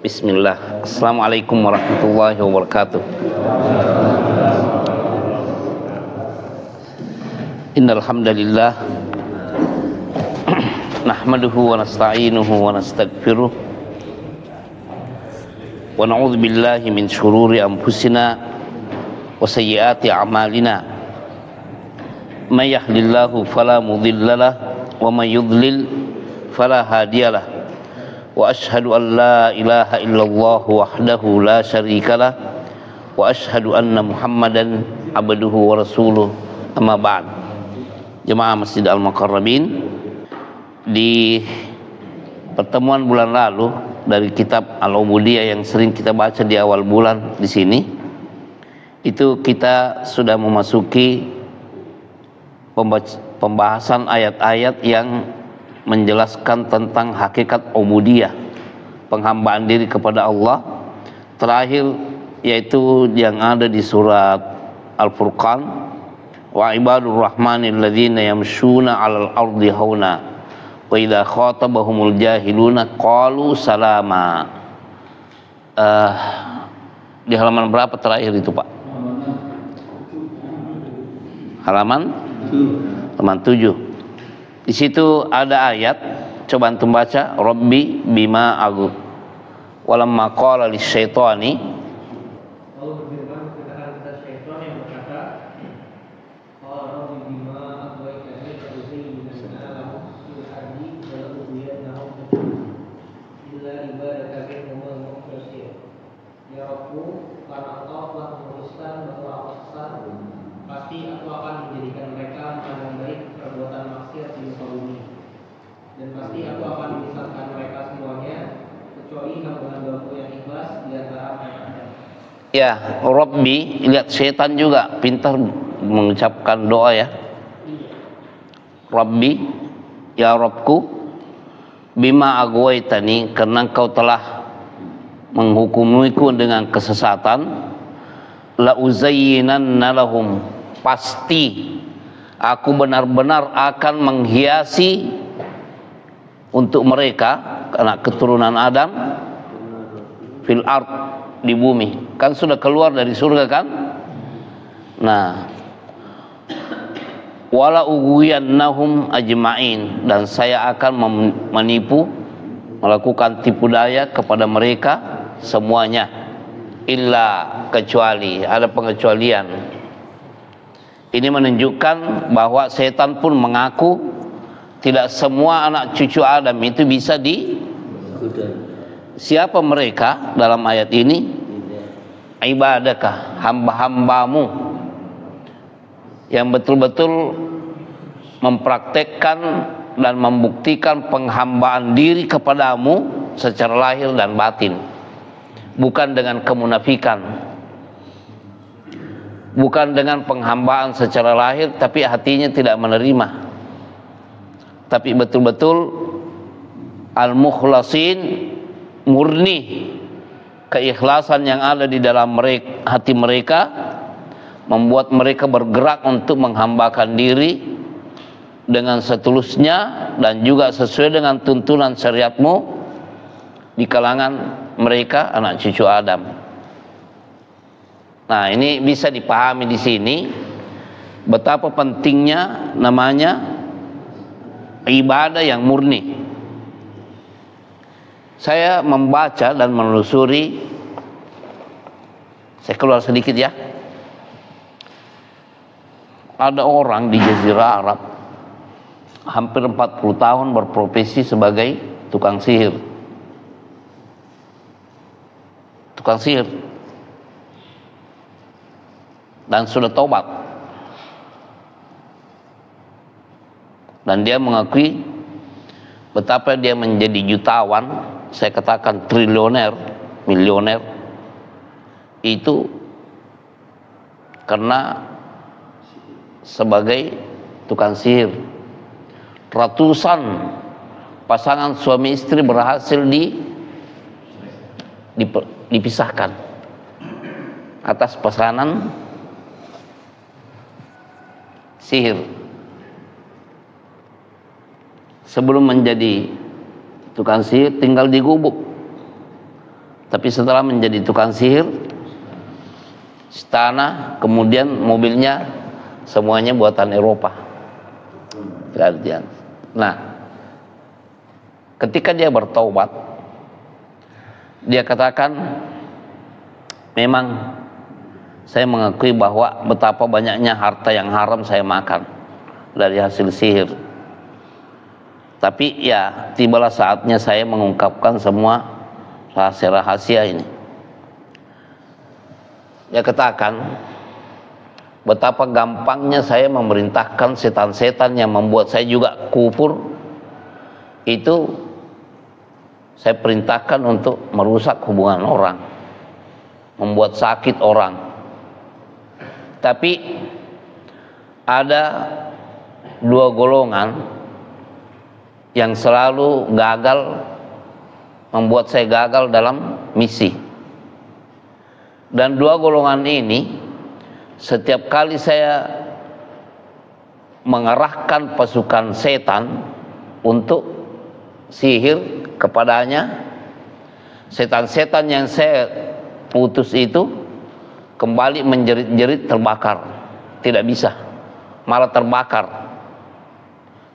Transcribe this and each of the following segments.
Bismillah. Assalamualaikum warahmatullahi wabarakatuh. Innal hamdalillah nahmaduhu wa nasta'inuhu wa nastaghfiruh wa na'udzu billahi min shururi anfusina wa sayyiati a'malina. May yahdihillahu fala mudhillalah wa may yudlil fala hadiyalah. Wa ashhadu an la ilaha illallah wahdahu la syarikalah wa ashhadu anna Muhammadan abduhu wa rasuluh. Amma ba'd. Jemaah Masjid Al-Mukarramin, di pertemuan bulan lalu dari kitab Al-Ubudiyah yang sering kita baca di awal bulan di sini, itu kita sudah memasuki pembahasan ayat-ayat yang menjelaskan tentang hakikat ubudiyah, penghambaan diri kepada Allah. Terakhir yaitu yang ada di surat Al-Furqan, wa ibadur rahmanil ladzina yamshuna 'alal ardi hauna wa idza khatabahumul jahiluna qalu salama. Di halaman berapa terakhir itu, Pak? Halaman 7. Di situ ada ayat, coba antum baca, Rabbi bima aghwaytani walamma qala lisyaitani. Allah berfirman kepada syaitan yang berkata, Rabbi bima aghwaytani fatuzayyinanna lahum fil ardi wa la'udhiyannahum illa ibadaka minhumul mukhlasin. Ya Rabbu, karena Engkau telah memutuskan bahwa aku sesat, pasti aku akan menjadikan mereka memandang baik perbuatan maksiat di muka bumi, dan pasti aku akan memisahkan mereka semuanya kecuali hamba-hambaku yang ikhlas di antara mereka. Ya, Rabbi, lihat setan juga pintar mengucapkan doa ya. Rabbi, ya Rabbku, bima aghwaytani, karena Engkau telah menghukumiku dengan kesesatan, la uzayyinanna lahum, pasti aku benar-benar akan menghiasi untuk mereka, anak keturunan Adam, fil ard, di bumi. Kan sudah keluar dari surga kan? Nah, wala ughwiyannahum ajma'in, dan saya akan menipu, melakukan tipu daya kepada mereka semuanya, illa, kecuali, ada pengecualian. Ini menunjukkan bahwa setan pun mengaku tidak semua anak cucu Adam itu bisa siapa mereka dalam ayat ini? Ibadakah, hamba-hambamu yang betul-betul mempraktekkan dan membuktikan penghambaan diri kepadamu secara lahir dan batin, bukan dengan kemunafikan, bukan dengan penghambaan secara lahir tapi hatinya tidak menerima, tapi betul-betul al-mukhlasin, murni, keikhlasan yang ada di dalam hati mereka membuat mereka bergerak untuk menghambakan diri dengan setulusnya dan juga sesuai dengan tuntunan syariatmu di kalangan mereka anak cucu Adam. Nah, ini bisa dipahami di sini betapa pentingnya namanya ibadah yang murni. Saya membaca dan menelusuri, saya keluar sedikit ya. Ada orang di Jazirah Arab hampir 40 tahun berprofesi sebagai tukang sihir. Tukang sihir. Dan sudah tobat. Dan dia mengakui betapa dia menjadi jutawan, saya katakan triliuner, milioner, itu karena sebagai tukang sihir. Ratusan pasangan suami istri berhasil dipisahkan atas pesanan sihir. Sebelum menjadi tukang sihir tinggal di gubuk, Tapi setelah menjadi tukang sihir, istana, kemudian mobilnya semuanya buatan Eropa. Nah, ketika dia bertaubat, dia katakan, memang saya mengakui bahwa betapa banyaknya harta yang haram saya makan dari hasil sihir. Tapi ya, tibalah saatnya saya mengungkapkan semua rahasia-rahasia ini. Dia katakan, betapa gampangnya saya memerintahkan setan-setan yang membuat saya juga kufur. Itu saya perintahkan untuk merusak hubungan orang, membuat sakit orang. Tapi ada dua golongan yang selalu gagal, membuat saya gagal dalam misi. Dan dua golongan ini, setiap kali saya mengerahkan pasukan setan untuk sihir kepadanya, setan-setan yang saya putus itu kembali menjerit-jerit, terbakar. Tidak bisa, malah terbakar.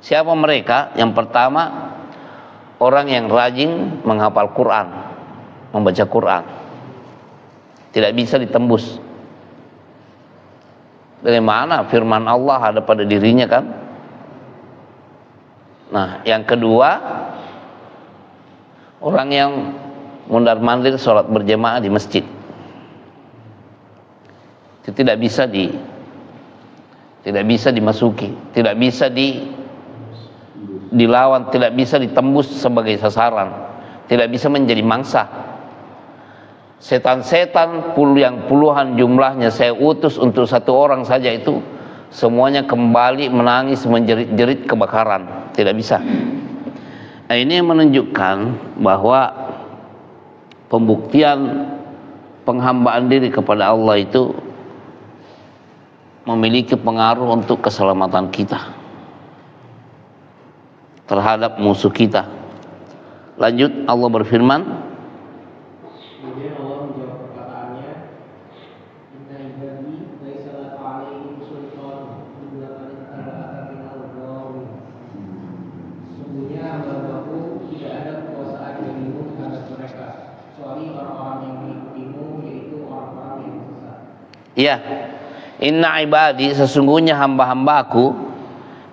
Siapa mereka? Yang pertama, orang yang rajin menghafal Quran, membaca Quran. Tidak bisa ditembus. Dari mana firman Allah ada pada dirinya, kan? Nah, yang kedua, orang yang mondar-mandir sholat berjamaah di masjid. Itu tidak bisa dimasuki, tidak bisa dilawan, tidak bisa ditembus sebagai sasaran, tidak bisa menjadi mangsa. Setan-setan yang puluhan jumlahnya saya utus untuk satu orang saja itu semuanya kembali menangis menjerit-jerit kebakaran. Tidak bisa. Nah, ini yang menunjukkan bahwa pembuktian penghambaan diri kepada Allah itu memiliki pengaruh untuk keselamatan kita terhadap musuh kita. Lanjut, Allah berfirman, kemudian Allah menjawab perkataannya, inna ibadi laisa laka alaihim sultan illa man ittaba'aka minal ghawin. Sesungguhnya hamba-Hambaku tidak ada kekuasaan bagimu terhadap mereka, kecuali orang-orang yang mengikutimu, yaitu orang-orang yang sesat. iya, inna ibadi, sesungguhnya hamba-hambaku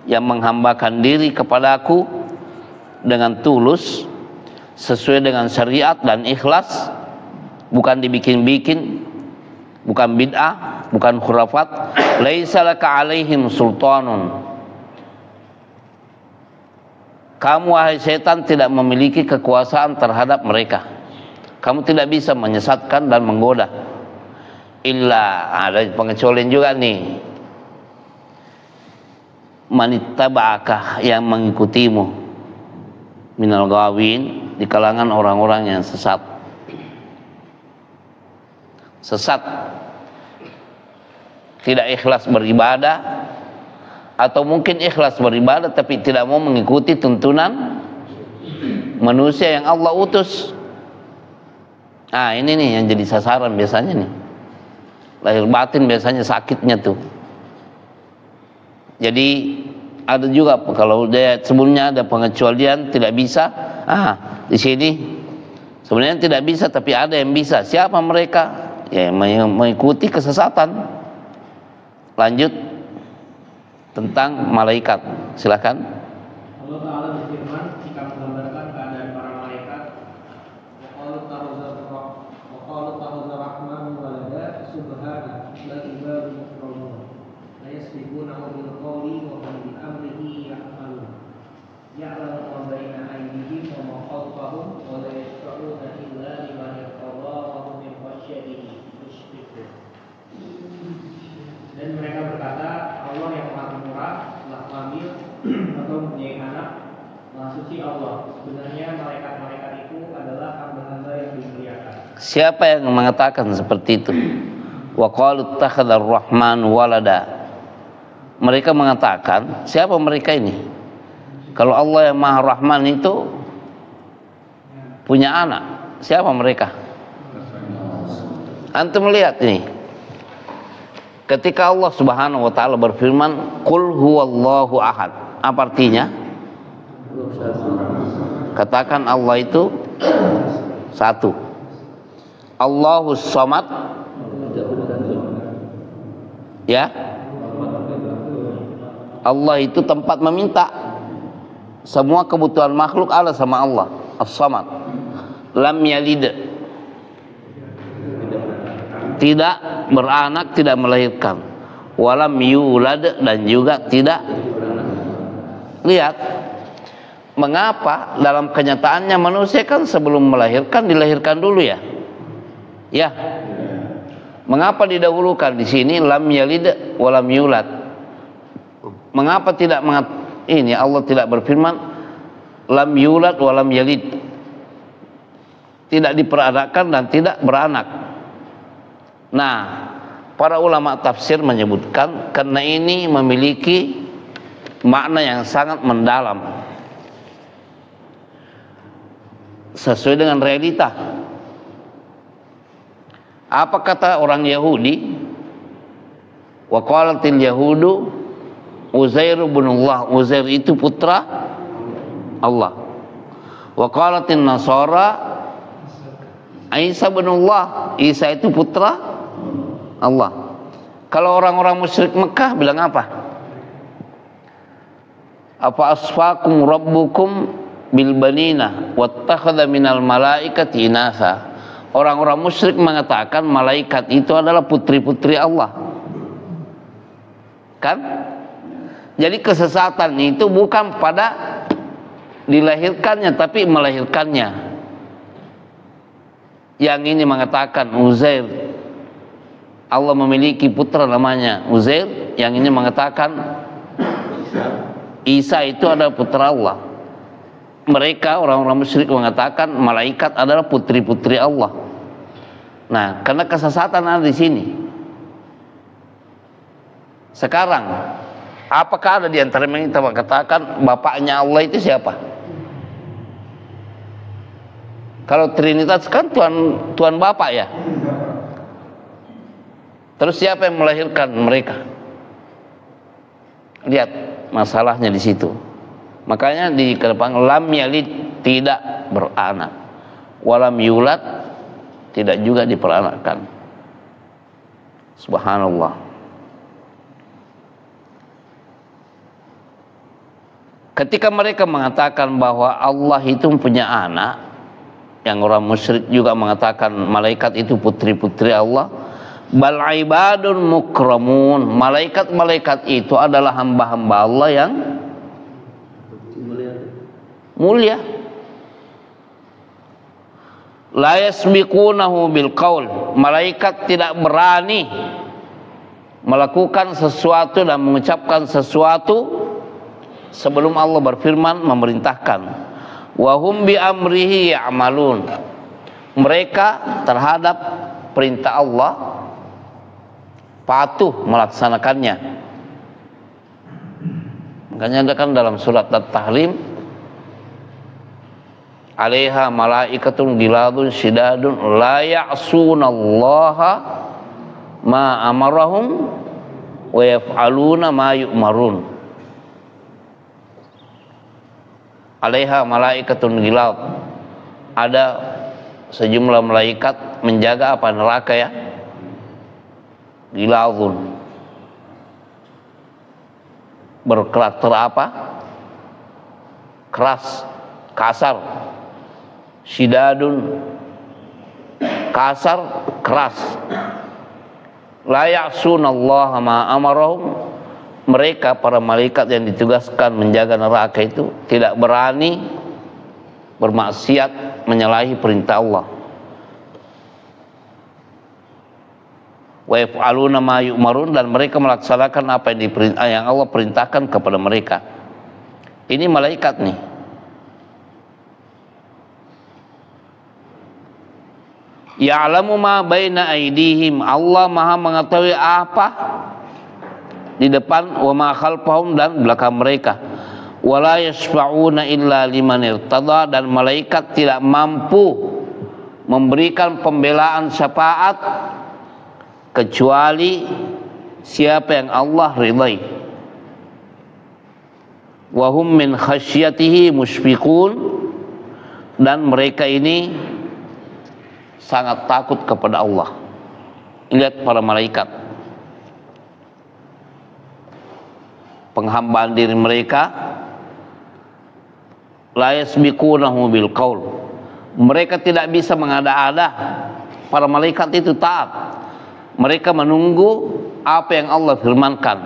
yang menghambakan diri kepadaku dengan tulus, sesuai dengan syariat dan ikhlas, bukan dibikin-bikin, bukan bid'ah, bukan khurafat. Laisa laka alaihim sultanun. Kamu wahai setan tidak memiliki kekuasaan terhadap mereka. Kamu tidak bisa menyesatkan dan menggoda. Illa, ada pengecualian juga nih, manittaba'aka, yang mengikutimu, minal ghawin, di kalangan orang-orang yang sesat. Sesat, tidak ikhlas beribadah, atau mungkin ikhlas beribadah tapi tidak mau mengikuti tuntunan manusia yang Allah utus. Nah, ini nih yang jadi sasaran biasanya nih. Lahir batin biasanya sakitnya tuh. Jadi ada juga kalau dia sebelumnya ada pengecualian tidak bisa. Di sini sebenarnya tidak bisa tapi ada yang bisa. Siapa mereka? Ya, mengikuti kesesatan. Lanjut tentang malaikat. Silakan. Allah Ta'ala berfirman jika menggambarkan keadaan para malaikat, waqalu takhadha rahman walada subhana bal ibadu mukramun la yasbiqunahu bil qawli wa hum bi amrihi ya'malun ya'lamu ma baina aydihim wa ma khalfahum wa la yashfa'una illa liman irtada wa hum min khashyatihi mushfiqun. Dan mereka berkata, Allah yang maha murah telah hamil atau mempunyai anak, maha suci Allah. Sebenarnya malaikat-malaikat itu adalah hamba-hamba yang dimuliakan. Siapa yang mengatakan seperti itu? Wa qalu ittakhadha ar-rahman walada. Mereka mengatakan, siapa mereka ini? Kalau Allah yang Maha Rahman itu punya anak, siapa mereka? Antum melihat ini. Ketika Allah Subhanahu wa taala berfirman, "Qul huwallahu ahad." Apa artinya? Katakan Allah itu satu. Allahus samad. Ya. Allah itu tempat meminta. Semua kebutuhan makhluk ada sama Allah. As-samad. Lam yalid. Tidak beranak, tidak melahirkan. Walam yulad, dan juga tidak. Lihat, mengapa dalam kenyataannya manusia kan sebelum melahirkan dilahirkan dulu ya? Ya. Mengapa didahulukan di sini lam yalid walam yulad? Mengapa tidak ini Allah tidak berfirman lam yulad walam yalid? Tidak diperanakan dan tidak beranak. Nah, para ulama tafsir menyebutkan karena ini memiliki makna yang sangat mendalam sesuai dengan realita. Apa kata orang Yahudi? Wa qalatil yahudu Uzair ibnullah. Uzair itu putra Allah. Wa qalatin nasara Isa ibnullah. Isa itu putra Allah. Kalau orang-orang musyrik Mekah bilang apa? Apa asfakum rabbukum bil banina wattakhadha minal malaikati inatha. Orang-orang musyrik mengatakan malaikat itu adalah putri-putri Allah. Kan? Jadi kesesatan itu bukan pada dilahirkannya tapi melahirkannya. Yang ini mengatakan Uzair, Allah memiliki putra namanya Uzair. Yang ini mengatakan Isa itu adalah putra Allah. Mereka orang-orang musyrik mengatakan malaikat adalah putri-putri Allah. Nah, karena kesesatan ada di sini. Sekarang, apakah ada di antara kita mengatakan bapaknya Allah itu siapa? Kalau Trinitas kan Tuhan Bapa ya. Terus siapa yang melahirkan mereka? Lihat masalahnya di situ. Makanya di kedepan lam yalid, tidak beranak. Walam yulad, tidak juga diperanakkan. Subhanallah. Ketika mereka mengatakan bahwa Allah itu punya anak, yang orang musyrik juga mengatakan malaikat itu putri-putri Allah, bal ibadun mukramun. Malaikat-malaikat itu adalah hamba-hamba Allah yang mulia. La yasbiqunahu bil qaul. Malaikat tidak berani melakukan sesuatu dan mengucapkan sesuatu sebelum Allah berfirman memerintahkan. Wa hum bi amrihi ya'malun. Mereka terhadap perintah Allah patuh melaksanakannya. Makanya ada kan dalam surat At-Tahrim, alaiha malaikatun giladun syidadun la ya'sunallaha ma amarahum wa yaf'aluna ma yu'marun. Alaiha malaikatun gilad. Ada sejumlah malaikat menjaga apa neraka ya? Giladun. Berkarakter apa? Keras, kasar. Syidadun, kasar, keras. La ya'sunallaha ma amarahum. Mereka para malaikat yang ditugaskan menjaga neraka itu tidak berani bermaksiat menyalahi perintah Allah. Wa yaf'aluna ma yu'marun, dan mereka melaksanakan apa yang Allah perintahkan kepada mereka. Ini malaikat nih. Ya'lamu ma baina aydihim. Allah Maha mengetahui apa di depan, wa ma khalfahum, dan belakang mereka. Wala yashfa'una illa liman irtada, dan malaikat tidak mampu memberikan pembelaan syafaat kecuali siapa yang Allah ridai. Wa hum min khasyatihi musyfiqun, dan mereka ini sangat takut kepada Allah. Lihat para malaikat, penghambaan diri mereka, la yasbiqunahu bil qaul, mereka tidak bisa mengada-ada. Para malaikat itu taat, mereka menunggu apa yang Allah firmankan.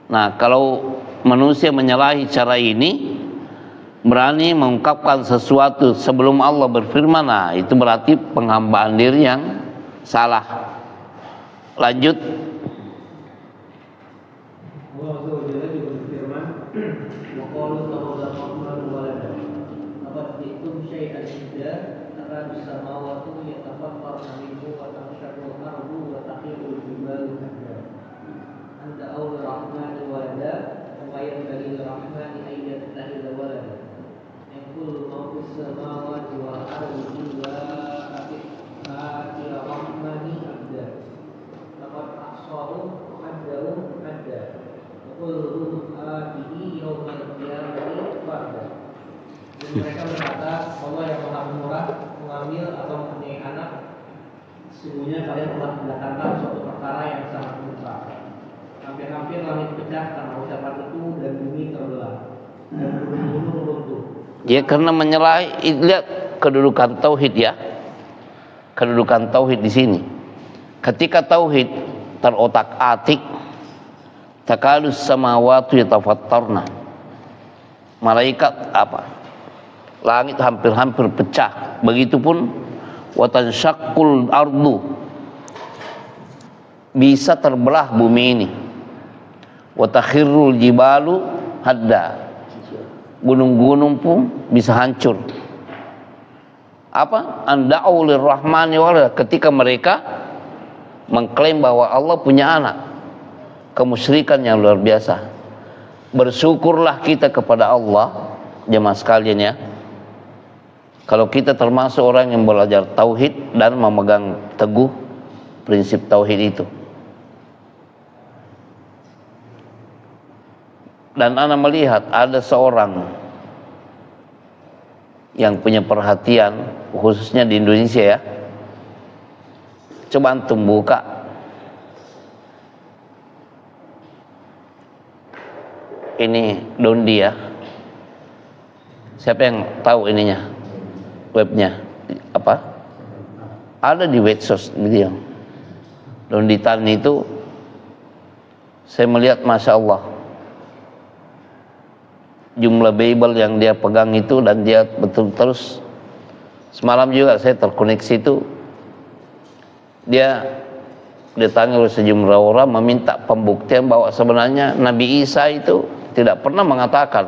Nah, kalau manusia menyalahi cara ini, berani mengungkapkan sesuatu sebelum Allah berfirman, nah itu berarti penghambaan diri yang salah. Lanjut. Allah SWT juga berfirman, wa qalu takhadha rahman walada, laqad ji'tum syai'an idza takadu samawati yatafattarna minhu wa tanshaqqu al-ardu wa takhirru al-jibalu hadda an da'u lir-rahmani walada wa ma yanbaghi lir-rahmani an yattakhidha walada in kullu man fis samawati wal ardi illa ati ar-rahmani abda laqad ahsahum wa haddahum hadda. Dan mereka berkata, Allah yang maha murah mengambil atau mempunyai anak, sesungguhnya kalian telah mendatangkan suatu perkara yang sangat besar. Hampir-hampir langit pecah karena ucapan itu dan bumi terbelah dan gunung-gunung runtuh. Ya, karena menyalahi. Lihat kedudukan tauhid ya, kedudukan tauhid di sini. Ketika tauhid terotak-atik, takalus samawati yatafattarna, malaikat apa? Langit hampir-hampir pecah. Begitupun watansyaqul ardu, bisa terbelah bumi ini. Watakhirrul jibalu hadda, gunung-gunung pun bisa hancur. Apa? Anda'u lirrahmani walada, ketika mereka mengklaim bahwa Allah punya anak. Kemusyrikan yang luar biasa. Bersyukurlah kita kepada Allah, jemaah sekalian ya, kalau kita termasuk orang yang belajar tauhid dan memegang teguh prinsip tauhid itu. Dan ana melihat ada seorang yang punya perhatian, khususnya di Indonesia ya. Coba antum buka ini Dondi ya. Siapa yang tahu ininya, webnya apa? Ada di Medsos gitu ya. Dondi Tan itu saya melihat masya Allah, jumlah Bible yang dia pegang itu, dan dia betul terus. Semalam juga saya terkoneksi itu, dia ditanya oleh sejumlah orang meminta pembuktian bahwa sebenarnya Nabi Isa itu tidak pernah mengatakan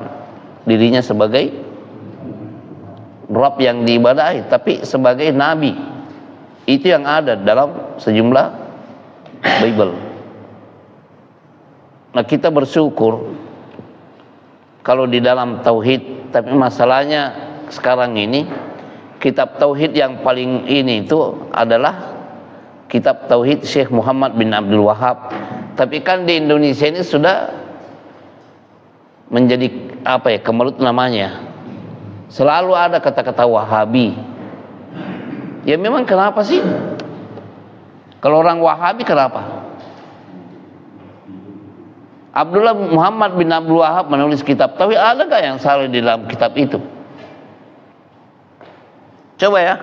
dirinya sebagai Rabb yang diibadahi, tapi sebagai Nabi. Itu yang ada dalam sejumlah Bible. Nah, kita bersyukur kalau di dalam tauhid, tapi masalahnya sekarang ini kitab tauhid yang paling ini itu adalah kitab tauhid Syekh Muhammad bin Abdul Wahab. Tapi kan di Indonesia ini sudah menjadi apa ya, kemelut namanya. Selalu ada kata-kata Wahabi. Ya memang kenapa sih? Kalau orang Wahabi kenapa? Abdullah Muhammad bin Abdul Wahab menulis kitab tauhid, ada gak yang salah di dalam kitab itu? Coba ya.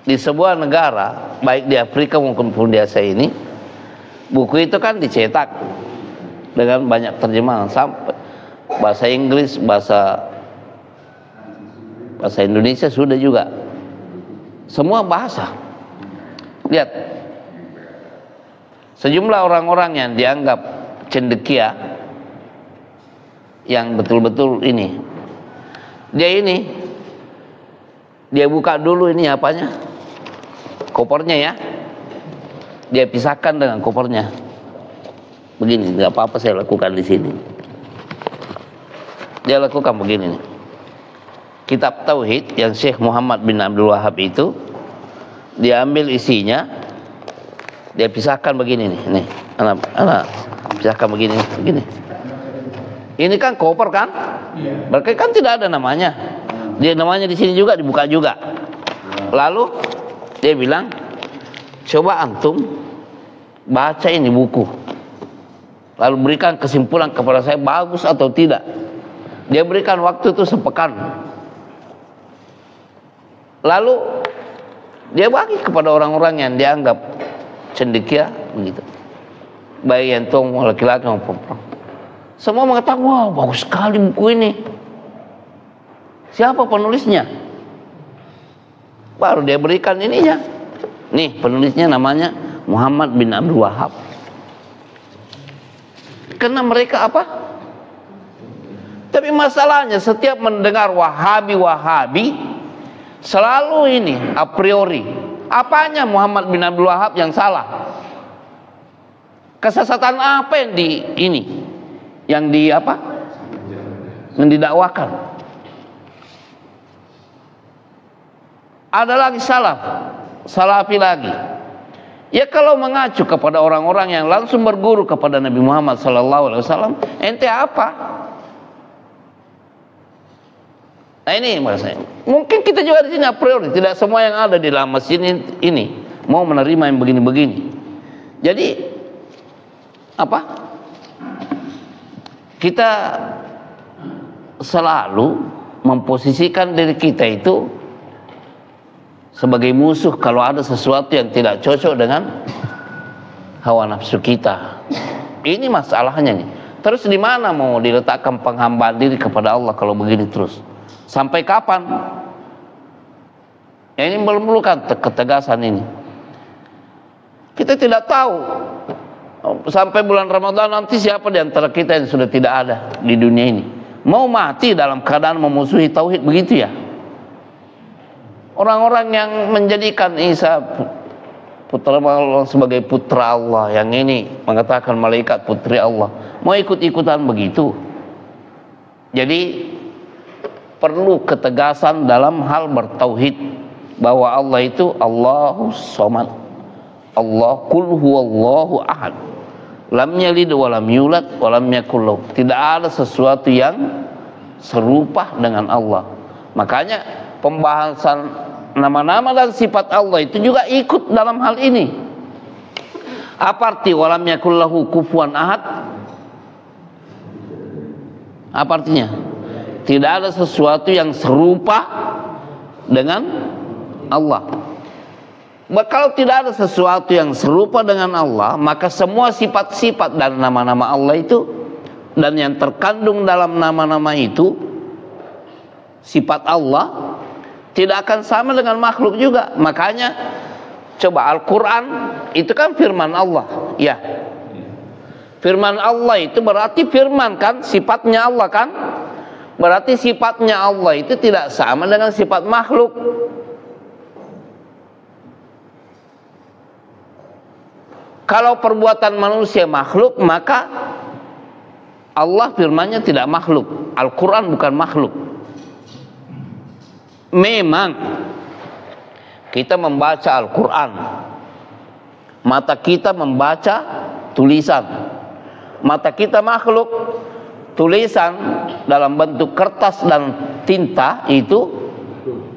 Di sebuah negara, baik di Afrika maupun di Asia ini, buku itu kan dicetak dengan banyak terjemahan, sampai bahasa Inggris, bahasa Indonesia sudah juga, semua bahasa. Lihat, sejumlah orang-orang yang dianggap cendekia, yang betul-betul ini, dia buka dulu ini apanya, kopernya ya, dia pisahkan dengan kopernya. Begini, nggak apa-apa saya lakukan di sini. Dia lakukan begini nih. Kitab tauhid yang Syekh Muhammad bin Abdul Wahab itu dia ambil isinya, dia pisahkan begini nih, anak pisahkan begini. Ini kan koper kan? Berarti kan tidak ada namanya. Dia namanya di sini juga dibuka juga. Lalu dia bilang, coba antum baca ini buku, lalu berikan kesimpulan kepada saya bagus atau tidak. Dia berikan waktu itu sepekan. Lalu dia bagi kepada orang-orang yang dianggap cendekia begitu, baik yang tua laki-laki maupun perempuan. Semua mengatakan, wah bagus sekali buku ini. Siapa penulisnya? Baru dia berikan ininya. Nih penulisnya namanya Muhammad bin Abdul Wahab. Karena mereka apa? Tapi masalahnya setiap mendengar Wahabi selalu ini a priori. Apanya Muhammad bin Abdul Wahab yang salah? Kesesatan apa yang yang didakwakan? Ada lagi salafi lagi. Ya kalau mengacu kepada orang-orang yang langsung berguru kepada Nabi Muhammad SAW, ente apa? Nah ini maksudnya. Mungkin kita juga di sini a priori tidak semua yang ada di dalam masjid ini mau menerima yang begini-begini. Jadi apa? Kita selalu memposisikan diri kita itu sebagai musuh kalau ada sesuatu yang tidak cocok dengan hawa nafsu kita. Ini masalahnya nih. Terus di mana mau diletakkan penghambaan diri kepada Allah kalau begini terus? Sampai kapan? Ya ini memerlukan ketegasan ini. Kita tidak tahu sampai bulan Ramadan nanti siapa di antara kita yang sudah tidak ada di dunia ini. Mau mati dalam keadaan memusuhi tauhid begitu ya? Orang-orang yang menjadikan Isa putra Allah sebagai putra Allah, yang ini mengatakan malaikat putri Allah, mau ikut-ikutan begitu. Jadi perlu ketegasan dalam hal bertauhid bahwa Allah itu Allahu Somad, Allah kul huwallahu ahad, lam yalid wa lam yulad wa lam yakul lahu. Tidak ada sesuatu yang serupa dengan Allah. Makanya pembahasan nama-nama dan sifat Allah itu juga ikut dalam hal ini. Apa arti walam yakul lahu kufuwan ahad? Apa artinya? Tidak ada sesuatu yang serupa dengan Allah. Kalau tidak ada sesuatu yang serupa dengan Allah, maka semua sifat-sifat dan nama-nama Allah itu dan yang terkandung dalam nama-nama itu, sifat Allah tidak akan sama dengan makhluk juga. Makanya coba Al-Quran itu kan firman Allah, ya. Firman Allah itu berarti firman kan, sifatnya Allah kan. Berarti sifatnya Allah itu tidak sama dengan sifat makhluk. Kalau perbuatan manusia makhluk, maka Allah firmannya tidak makhluk. Al-Quran bukan makhluk. Memang kita membaca Al-Quran, mata kita membaca tulisan. Mata kita makhluk, tulisan dalam bentuk kertas dan tinta itu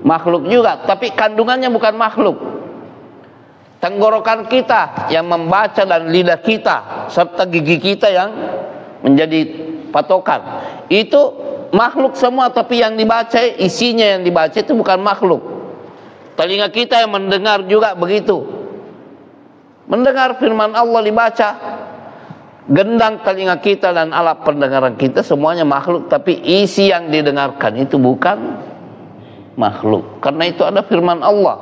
makhluk juga, tapi kandungannya bukan makhluk. Tenggorokan kita yang membaca dan lidah kita serta gigi kita yang menjadi patokan itu makhluk semua, tapi yang dibaca, isinya yang dibaca itu bukan makhluk. Telinga kita yang mendengar juga begitu, mendengar firman Allah dibaca. Gendang telinga kita dan alat pendengaran kita semuanya makhluk, tapi isi yang didengarkan itu bukan makhluk. Karena itu ada firman Allah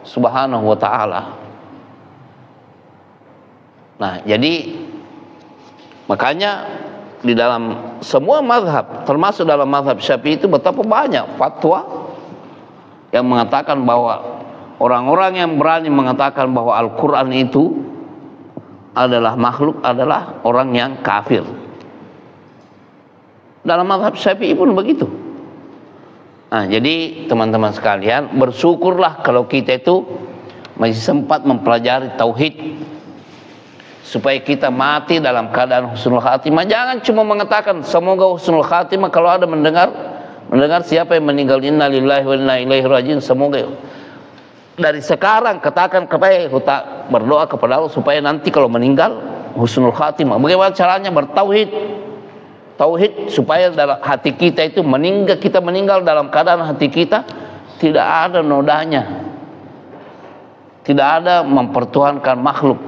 Subhanahu wa ta'ala. Nah, jadi makanya di dalam semua mazhab, termasuk dalam mazhab Syafi'i itu betapa banyak fatwa yang mengatakan bahwa orang-orang yang berani mengatakan bahwa Al-Quran itu adalah makhluk adalah orang yang kafir. Dalam mazhab Syafi'i pun begitu. Nah, jadi teman-teman sekalian, bersyukurlah kalau kita itu masih sempat mempelajari tauhid, supaya kita mati dalam keadaan husnul khatimah. Jangan cuma mengatakan semoga husnul khatimah kalau ada mendengar siapa yang meninggal, inna lillahi wa inna ilaihi rajiun, semoga dari sekarang katakan kepada berdoa kepada Allah supaya nanti kalau meninggal husnul khatimah. Bagaimana caranya? Bertauhid. Tauhid supaya dalam hati kita itu kita meninggal dalam keadaan hati kita tidak ada nodanya, tidak ada mempertuhankan makhluk.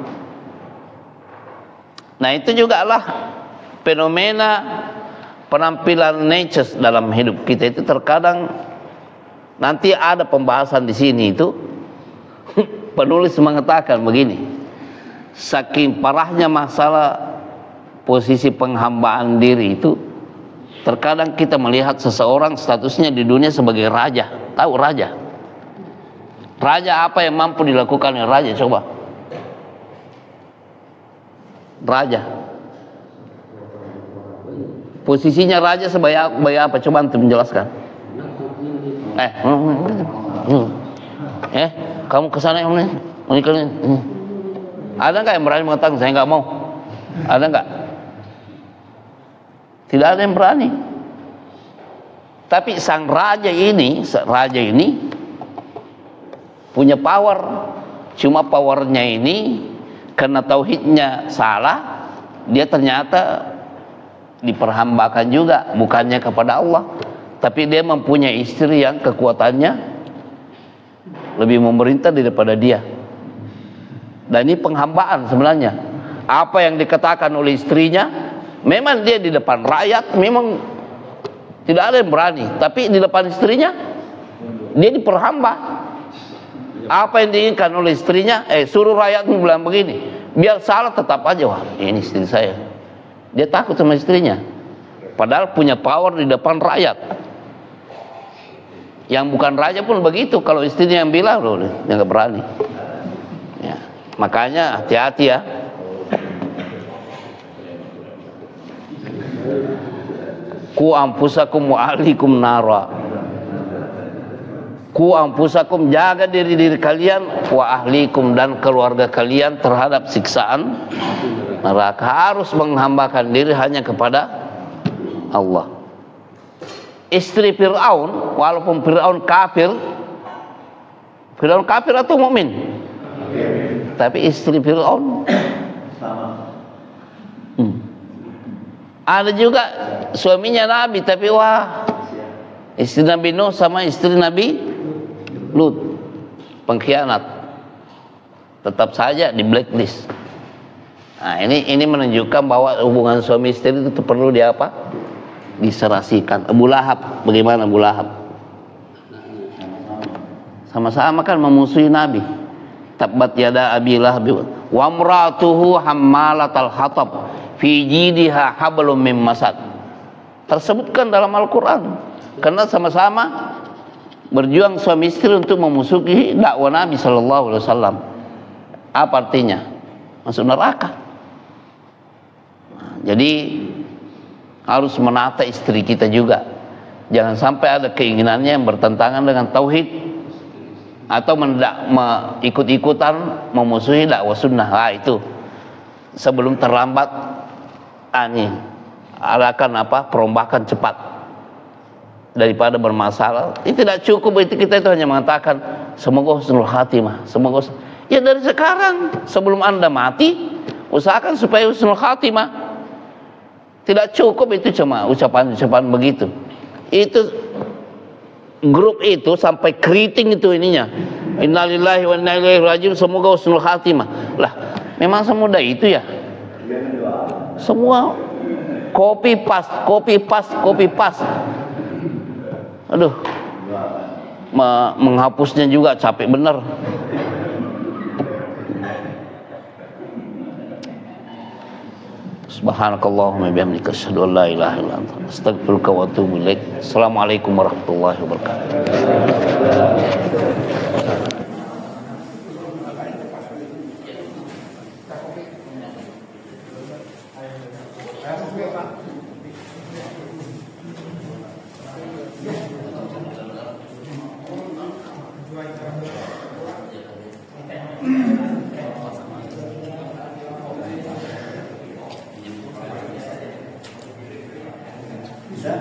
Nah, itu juga lah fenomena penampilan nature dalam hidup kita itu. Terkadang nanti ada pembahasan di sini itu penulis mengatakan begini, saking parahnya masalah posisi penghambaan diri itu, terkadang kita melihat seseorang statusnya di dunia sebagai raja. Tahu raja? Raja apa yang mampu dilakukan oleh raja? Coba. Raja. Posisinya raja sebagai apa? Coba antum menjelaskan. Kamu kesana yang mana? Ada nggak yang berani mengatakan saya nggak mau? Ada nggak? Tidak ada yang berani. Tapi sang raja ini punya power. Cuma powernya ini karena tauhidnya salah, dia ternyata diperhambakan juga, bukannya kepada Allah, tapi dia mempunyai istri yang kekuatannya lebih memerintah daripada dia. Dan ini penghambaan sebenarnya. Apa yang dikatakan oleh istrinya, memang dia di depan rakyat memang tidak ada yang berani, tapi di depan istrinya dia diperhamba. Apa yang diinginkan oleh istrinya, suruh rakyat bilang begini, biar salah tetap aja, wah ini istri saya. Dia takut sama istrinya, padahal punya power di depan rakyat. Yang bukan raja pun begitu, kalau istrinya yang bilang, loh, dia nggak berani. Ya, makanya hati-hati ya. Ku anfusakum wa ahlikum nara. Ku anfusakum, jaga diri kalian, wa ahlikum, dan keluarga kalian terhadap siksaan neraka. Harus menghambakan diri hanya kepada Allah. Istri Fir'aun, walaupun Fir'aun kafir atau mukmin, tapi istri Fir'aun ada juga suaminya Nabi, tapi wah, istri Nabi Nuh sama istri Nabi Lut pengkhianat, tetap saja di blacklist. Nah, ini menunjukkan bahwa hubungan suami istri itu perlu diserasikan. Abu Lahab, bagaimana Abu Lahab? Sama-sama kan memusuhi Nabi. Tabbat yada Abi Lahab wa imratuhu hammalatal hatab fi jidha hablum mim masad. Tersebutkan dalam Al-Qur'an. Karena sama-sama berjuang suami istri untuk memusuhi dakwah Nabi sallallahu alaihi wasallam. Apa artinya? Masuk neraka. Jadi harus menata istri kita juga. Jangan sampai ada keinginannya yang bertentangan dengan tauhid atau ikut-ikutan memusuhi dakwah sunnah. Nah, itu sebelum terlambat adakan perombakan cepat daripada bermasalah. Itu tidak cukup. Kita itu hanya mengatakan semoga husnul khatimah, ya dari sekarang sebelum Anda mati usahakan supaya husnul khatimah. Tidak cukup itu cuma ucapan-ucapan begitu. Itu grup itu sampai keriting itu ininya, innalillahi wa inna ilaihi rajiun, semoga husnul khatimah. Lah, memang semudah itu ya? Semua copy paste. Aduh, menghapusnya juga capek bener. Subhanakallahumma bihamdika asyhadu an la ilaha illa anta astaghfiruka wa atubu ilaik. Assalamualaikum warahmatullahi wabarakatuh. Bisa?